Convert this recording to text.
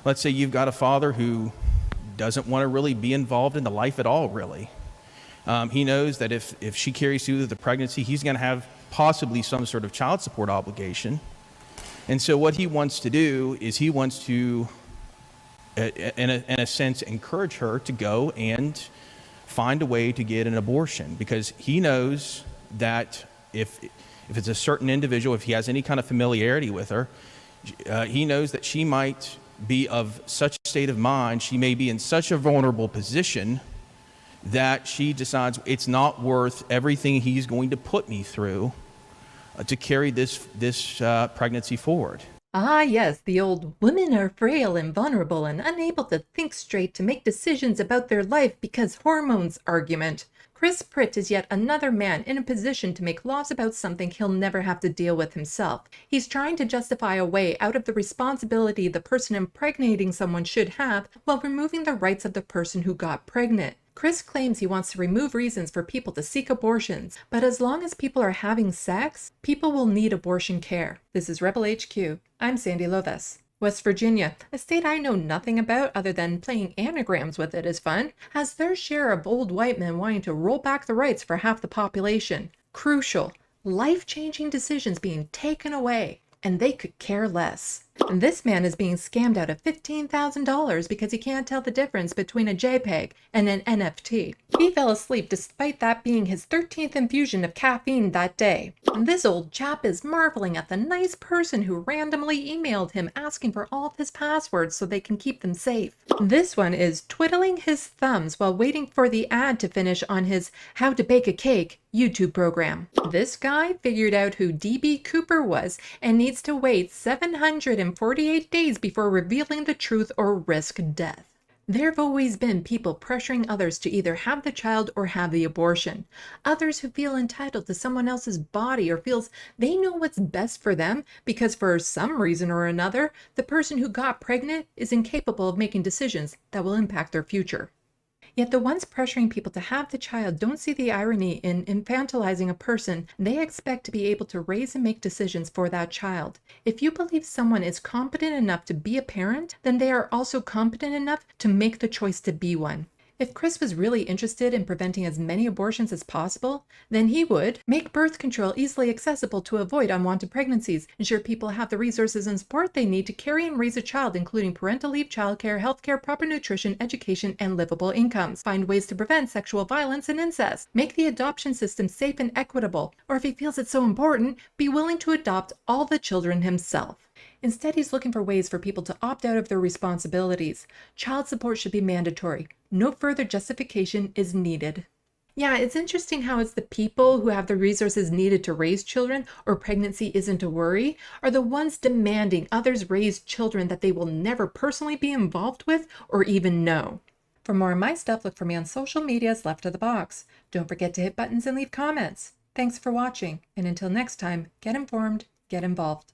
Let's say you've got a father who doesn't want to really be involved in the life at all, really. He knows that if she carries through the pregnancy, he's going to have possibly some sort of child support obligation. And so what he wants to do is he wants to, in a sense, encourage her to go and find a way to get an abortion, because he knows that if it's a certain individual, if he has any kind of familiarity with her, he knows that she might be of such a state of mind, she may be in such a vulnerable position that she decides it's not worth everything he's going to put me through to carry this pregnancy forward. Ah, yes, the old women are frail and vulnerable and unable to think straight to make decisions about their life because hormones argument. Chris Pritt is yet another man in a position to make laws about something he'll never have to deal with himself. He's trying to justify a way out of the responsibility the person impregnating someone should have while removing the rights of the person who got pregnant. Chris claims he wants to remove reasons for people to seek abortions, but as long as people are having sex, people will need abortion care. This is Rebel HQ. I'm Sandee Lovas. West Virginia, a state I know nothing about other than playing anagrams with it is fun, has their share of old white men wanting to roll back the rights for half the population. Crucial, life-changing decisions being taken away, and they could care less. And this man is being scammed out of $15,000 because he can't tell the difference between a JPEG and an NFT. He fell asleep despite that being his 13th infusion of caffeine that day. And this old chap is marveling at the nice person who randomly emailed him asking for all of his passwords so they can keep them safe. This one is twiddling his thumbs while waiting for the ad to finish on his How to Bake a Cake YouTube program. This guy figured out who D.B. Cooper was and needs to wait 748 days before revealing the truth or risk death. There have always been people pressuring others to either have the child or have the abortion. Others who feel entitled to someone else's body or feels they know what's best for them because for some reason or another, the person who got pregnant is incapable of making decisions that will impact their future. Yet the ones pressuring people to have the child don't see the irony in infantilizing a person they expect to be able to raise and make decisions for that child. If you believe someone is competent enough to be a parent, then they are also competent enough to make the choice to be one. If Chris was really interested in preventing as many abortions as possible, then he would make birth control easily accessible to avoid unwanted pregnancies, ensure people have the resources and support they need to carry and raise a child, including parental leave, childcare, healthcare, proper nutrition, education, and livable incomes, find ways to prevent sexual violence and incest, make the adoption system safe and equitable, or if he feels it's so important, be willing to adopt all the children himself. Instead, he's looking for ways for people to opt out of their responsibilities. Child support should be mandatory. No further justification is needed. Yeah, it's interesting how it's the people who have the resources needed to raise children or pregnancy isn't a worry are the ones demanding others raise children that they will never personally be involved with or even know. For more of my stuff, look for me on social medias left of the box. Don't forget to hit buttons and leave comments. Thanks for watching, and until next time, get informed, get involved.